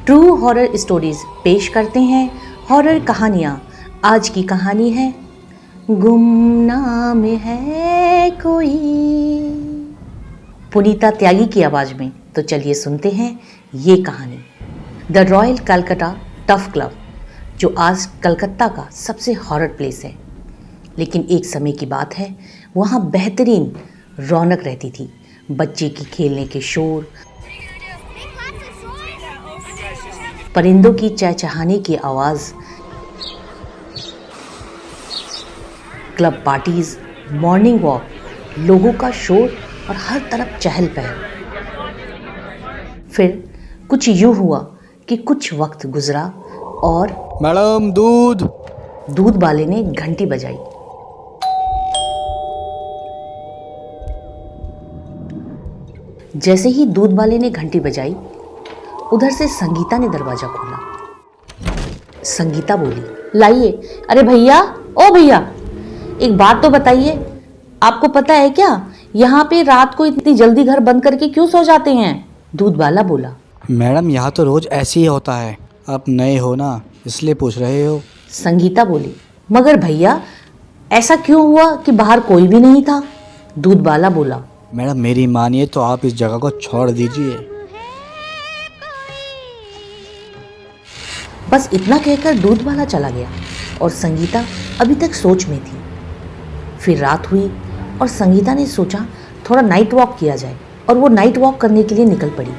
True horror stories पेश करते हैं हॉरर कहानियाँ। आज की कहानी है गुमनाम है कोई, पुनीता त्यागी की आवाज़ में। तो चलिए सुनते हैं ये कहानी। The royal Calcutta tough club, जो आज कलकत्ता का सबसे हॉरर प्लेस है। लेकिन एक समय की बात है, वहाँ बेहतरीन रौनक रहती थी। बच्चे की खेलने के शोर, परिंदों की चहचहाने की आवाज़, क्लब पार्टीज, मॉर्निंग वॉक, लोगों का शोर और हर तरफ चहल पहल। फिर कुछ यूं हुआ कि कुछ वक्त गुजरा और मैडम दूध वाले ने घंटी बजाई। जैसे ही दूध वाले ने घंटी बजाई, उधर से संगीता ने दरवाजा खोला। संगीता बोली, लाइए। अरे भैया, ओ भैया, एक बात तो बताइए, आपको पता है क्या यहाँ पे रात को इतनी जल्दी घर बंद करके क्यों सो जाते हैं? दूध वाला बोला। मैडम, यहाँ तो रोज ऐसे ही होता है, आप नए हो ना इसलिए पूछ रहे हो। संगीता बोली, मगर भैया ऐसा क्यों हुआ कि बाहर कोई भी नहीं था? दूध वाला बोला। मैडम मेरी मानिए तो आप इस जगह को छोड़ दीजिए। बस इतना कहकर दूध वाला चला गया और संगीता अभी तक सोच में थी। फिर रात हुई और संगीता ने सोचा थोड़ा नाइट वॉक किया जाए, और वो नाइट वॉक करने के लिए निकल पड़ी।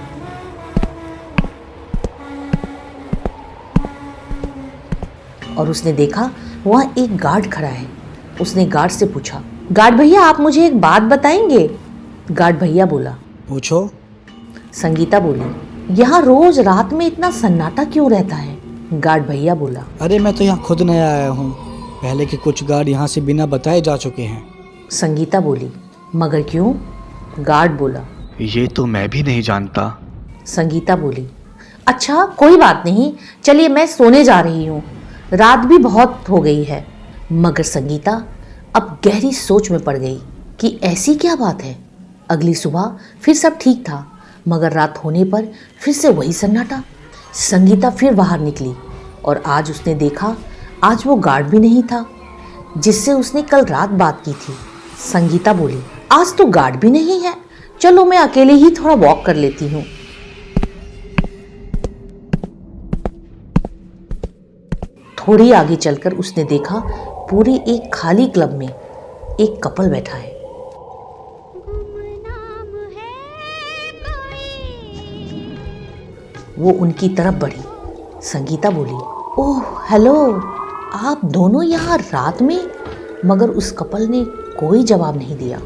और उसने देखा वहाँ एक गार्ड खड़ा है। उसने गार्ड से पूछा, गार्ड भैया आप मुझे एक बात बताएंगे? गार्ड भैया बोला, पूछो। संगीता बोली, यहाँ रोज रात में इतना सन्नाटा क्यों रहता है? गार्ड भैया बोला, अरे मैं तो यहाँ खुद नया आया हूँ, पहले के कुछ गार्ड यहाँ से बिना बताए जा चुके हैं। संगीता बोली, मगर क्यों? गार्ड बोला, ये तो मैं भी नहीं जानता। संगीता बोली, अच्छा कोई बात नहीं, चलिए मैं सोने जा रही हूँ, रात भी बहुत हो गई है। मगर संगीता अब गहरी सोच में पड़ गई कि ऐसी क्या बात है। अगली सुबह फिर सब ठीक था, मगर रात होने पर फिर से वही सन्नाटा। संगीता फिर बाहर निकली और आज उसने देखा, आज वो गार्ड भी नहीं था जिससे उसने कल रात बात की थी। संगीता बोली, आज तो गार्ड भी नहीं है, चलो मैं अकेले ही थोड़ा वॉक कर लेती हूँ। थोड़ी आगे चलकर उसने देखा, पूरे एक खाली क्लब में एक कपल बैठा है। वो उनकी तरफ बढ़ी। संगीता बोली, ओह हेलो, आप दोनों यहाँ रात में? मगर उस कपल ने कोई जवाब नहीं दिया।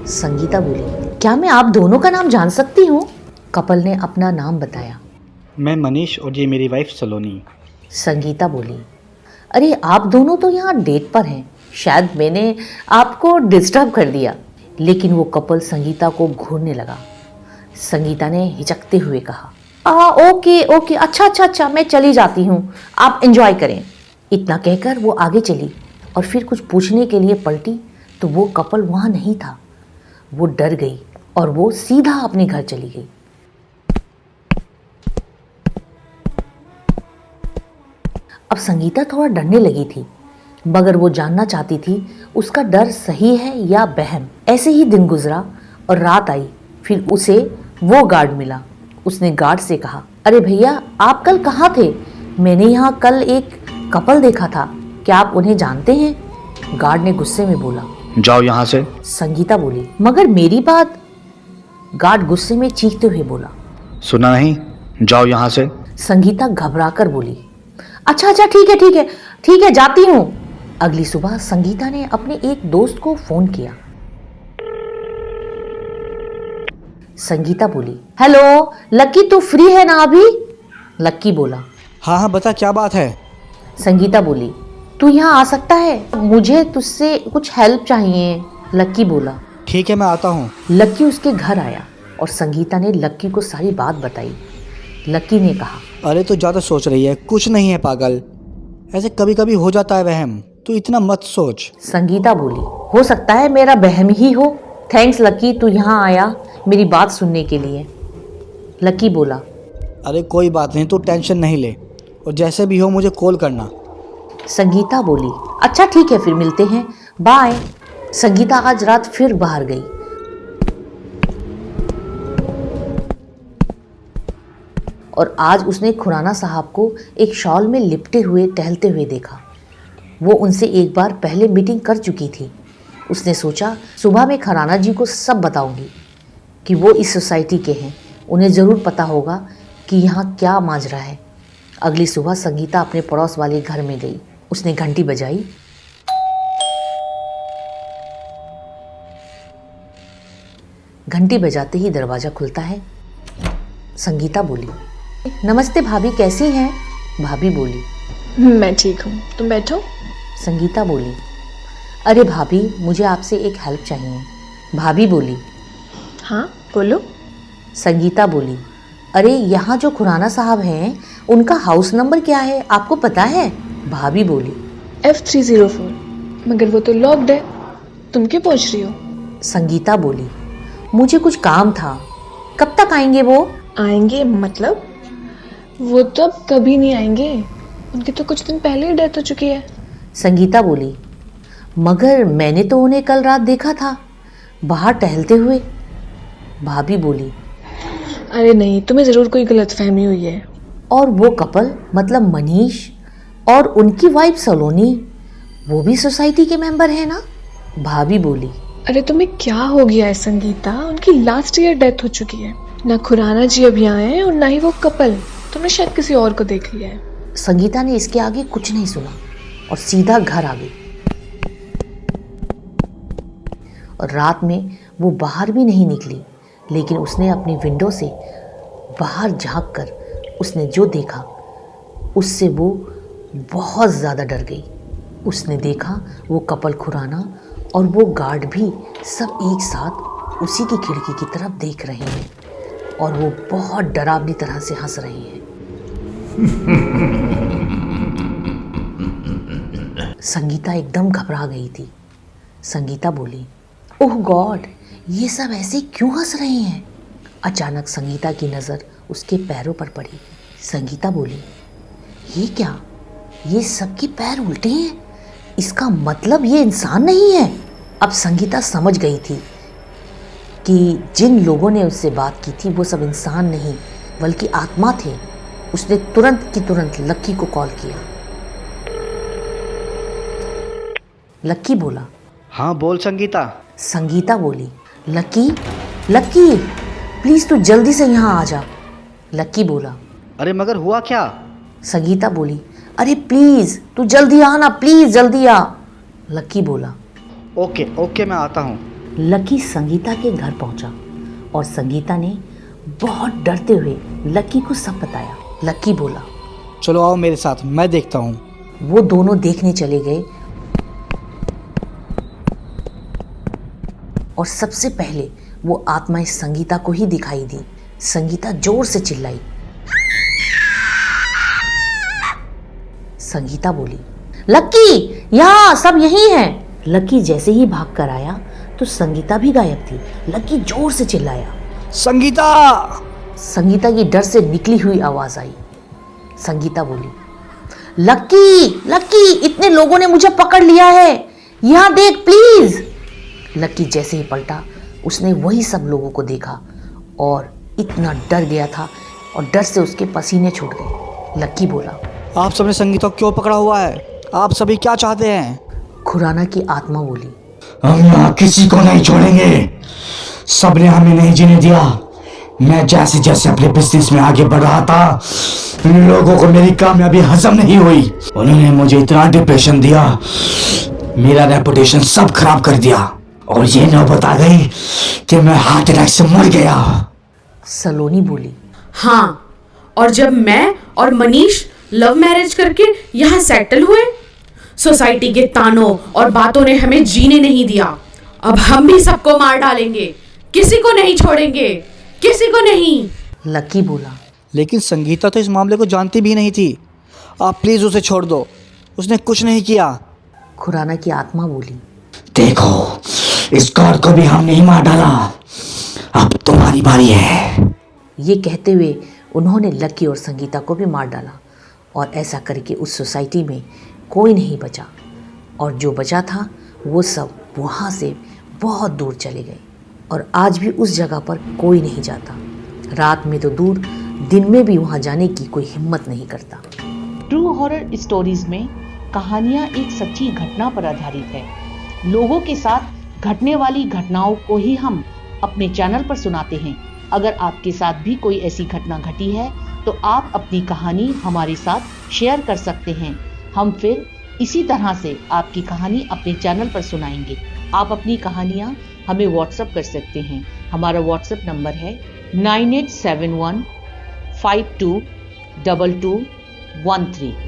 संगीता बोली, क्या मैं आप दोनों का नाम जान सकती हूँ? कपल ने अपना नाम बताया। मैं मनीष और ये मेरी वाइफ सलोनी। संगीता बोली, अरे आप दोनों तो यहाँ डेट पर हैं, शायद मैंने आपको डिस्टर्ब कर दिया। लेकिन वो कपल संगीता को घूरने लगा। संगीता ने हिचकते हुए कहा, ओके, अच्छा, मैं चली जाती हूँ, आप एंजॉय करें। इतना कहकर वो आगे चली और फिर कुछ पूछने के लिए पलटी तो वो कपल वहाँ नहीं था। वो डर गई और वो सीधा अपने घर चली गई। अब संगीता थोड़ा डरने लगी थी, मगर वो जानना चाहती थी उसका डर सही है या वहम। ऐसे ही दिन गुजरा और रात आई। फिर उसे वो गार्ड मिला। उसने गार्ड से कहा, अरे भैया आप कल कहाँ थे? मैंने यहाँ कल एक कपल देखा था, क्या आप उन्हें जानते हैं? गार्ड ने गुस्से में बोला, जाओ यहाँ से। संगीता बोली, मगर मेरी बात। गार्ड गुस्से में चीखते हुए बोला, सुना नहीं, जाओ यहाँ से। संगीता घबराकर बोली, अच्छा ठीक है, जाती हूँ। अगली सुबह संगीता ने अपने एक दोस्त को फोन किया। संगीता बोली, हेलो लक्की, तू फ्री है ना अभी? लक्की बोला, हाँ बता, क्या बात है? संगीता बोली, तू यहाँ आ सकता है, मुझे तुझसे कुछ हेल्प चाहिए। लक्की बोला, ठीक है मैं आता हूँ। लक्की उसके घर आया और संगीता ने लक्की को सारी बात बताई। लक्की ने कहा, अरे तो ज़्यादा सोच रही है, कुछ नहीं है पागल, ऐसे कभी कभी हो जाता है वहम, तू इतना मत सोच। संगीता बोली, हो सकता है मेरा वहम ही हो। थैंक्स लक्की, तू यहाँ आया मेरी बात सुनने के लिए। लक्की बोला, अरे कोई बात नहीं, तू टेंशन नहीं ले, और जैसे भी हो मुझे कॉल करना। संगीता बोली, अच्छा ठीक है, फिर मिलते हैं, बाय। संगीता आज रात फिर बाहर गई। और आज उसने खुराना साहब को एक शॉल में लिपटे हुए टहलते हुए देखा। वो उनसे एक बार पहले मीटिंग कर चुकी थी। उसने सोचा सुबह में खुराना जी को सब बताऊंगी कि वो इस सोसाइटी के हैं, उन्हें ज़रूर पता होगा कि यहाँ क्या माजरा है। अगली सुबह संगीता अपने पड़ोस वाले घर में गई। उसने घंटी बजाई। घंटी बजाते ही दरवाज़ा खुलता है। संगीता बोली, नमस्ते भाभी, कैसी हैं? भाभी बोली, मैं ठीक हूँ, तुम बैठो। संगीता बोली, अरे भाभी, मुझे आपसे एक हेल्प चाहिए। भाभी बोली, हाँ बोलो। संगीता बोली, अरे यहाँ जो खुराना साहब हैं उनका हाउस नंबर क्या है, आपको पता है? भाभी बोली, F304, मगर वो तो लॉक्ड है, तुम क्यों पूछ रही हो? संगीता बोली, मुझे कुछ काम था, कब तक आएंगे वो? आएंगे मतलब? वो तो अब कभी नहीं आएंगे, उनकी तो कुछ दिन पहले ही डेथ हो चुकी है। संगीता बोली, मगर मैंने तो उन्हें कल रात देखा था बाहर टहलते हुए। भाभी बोली, अरे नहीं, तुम्हें ज़रूर कोई गलतफहमी हुई है। और वो कपल मतलब मनीष और उनकी वाइफ सलोनी, वो भी सोसाइटी के मेंबर हैं ना? भाभी बोली, अरे तुम्हें क्या हो गया है संगीता, उनकी लास्ट ईयर डेथ हो चुकी है। ना खुराना जी अभी आए हैं और ना ही वो कपल, तुमने शायद किसी और को देख लिया है। संगीता ने इसके आगे कुछ नहीं सुना और सीधा घर आ गई। और रात में वो बाहर भी नहीं निकली, लेकिन उसने अपनी विंडो से बाहर झांक कर उसने जो देखा उससे वो बहुत ज़्यादा डर गई। उसने देखा वो कपल खुराना और वो गार्ड भी सब एक साथ उसी की खिड़की की तरफ देख रहे हैं और वो बहुत डरावनी तरह से हंस रहे हैं। संगीता एकदम घबरा गई थी। संगीता बोली, ओह गॉड, ये सब ऐसे क्यों हंस रहे हैं? अचानक संगीता की नज़र उसके पैरों पर पड़ी। संगीता बोली, ये क्या, ये सबके पैर उल्टे हैं, इसका मतलब ये इंसान नहीं है। अब संगीता समझ गई थी कि जिन लोगों ने उससे बात की थी वो सब इंसान नहीं बल्कि आत्मा थे। उसने तुरंत की तुरंत लक्की को कॉल किया। लक्की बोला, हाँ बोल संगीता। संगीता बोली, लक्की लक्की प्लीज़ तू जल्दी से यहाँ आ जा। लक्की बोला, अरे मगर हुआ क्या? संगीता बोली, अरे प्लीज़ तू जल्दी आ ना, प्लीज़ जल्दी आ। लक्की बोला, ओके ओके मैं आता हूँ। लक्की संगीता के घर पहुंचा और संगीता ने बहुत डरते हुए लक्की को सब बताया। लक्की बोला, चलो आओ मेरे साथ, मैं देखता हूँ। वो दोनों देखने चले गए और सबसे पहले वो आत्मा इस संगीता को ही दिखाई दी। संगीता जोर से चिल्लाई। संगीता बोली, लक्की यहाँ सब यही है। लक्की जैसे ही भाग कर आया तो संगीता भी गायब थी। लक्की जोर से चिल्लाया, संगीता! संगीता की डर से निकली हुई आवाज आई। संगीता बोली, लक्की लक्की इतने लोगों ने मुझे पकड़ लिया है, यहाँ देख प्लीज। लक्की जैसे ही पलटा उसने वही सब लोगों को देखा और इतना डर गया था और डर से उसके पसीने छूट गए। लक्की बोला, आप सबने संगीता को क्यों पकड़ा हुआ है? आप सभी क्या चाहते हैं? खुराना की आत्मा बोली, हम यहाँ किसी को नहीं छोड़ेंगे, सबने हमें नहीं जीने दिया। मैं जैसे जैसे अपने बिजनेस में आगे बढ़ रहा था, लोगों को मेरी कामयाबी हजम नहीं हुई। उन्होंने मुझे इतना डिप्रेशन दिया, मेरा रेपुटेशन सब खराब कर दिया और ये नौबत आ गई कि मैं हार्ट अटैक से मर गया। सलोनी बोली, हाँ, और जब मैं और मनीष लव मैरिज करके यहाँ सेटल हुए, सोसाइटी के तानों और बातों ने हमें जीने नहीं दिया। अब हम भी सबको मार डालेंगे, किसी को नहीं छोड़ेंगे, किसी को नहीं। लक्की बोला, लेकिन संगीता तो इस मामले को जानती भी नहीं थी। आप प्लीज उसे छोड़ दो, उसने कुछ नहीं किया। खुराना की आत्मा बोली, देखो इस कार को भी हमने ही मार डाला, अब तुम्हारी बारी है। ये कहते हुए उन्होंने लकी और संगीता को भी मार डाला और ऐसा करके उस सोसाइटी में कोई नहीं बचा और जो बचा था वो सब वहाँ से बहुत दूर चले गए और आज भी उस जगह पर कोई नहीं जाता। रात में तो दूर, दिन में भी वहाँ जाने की कोई हिम्मत नहीं करता। ट्रू हॉरर स्टोरीज में कहानियाँ एक सच्ची घटना पर आधारित है। लोगों के साथ घटने वाली घटनाओं को ही हम अपने चैनल पर सुनाते हैं। अगर आपके साथ भी कोई ऐसी घटना घटी है तो आप अपनी कहानी हमारे साथ शेयर कर सकते हैं। हम फिर इसी तरह से आपकी कहानी अपने चैनल पर सुनाएंगे। आप अपनी कहानियाँ हमें व्हाट्सएप कर सकते हैं। हमारा व्हाट्सएप नंबर है 9871522213।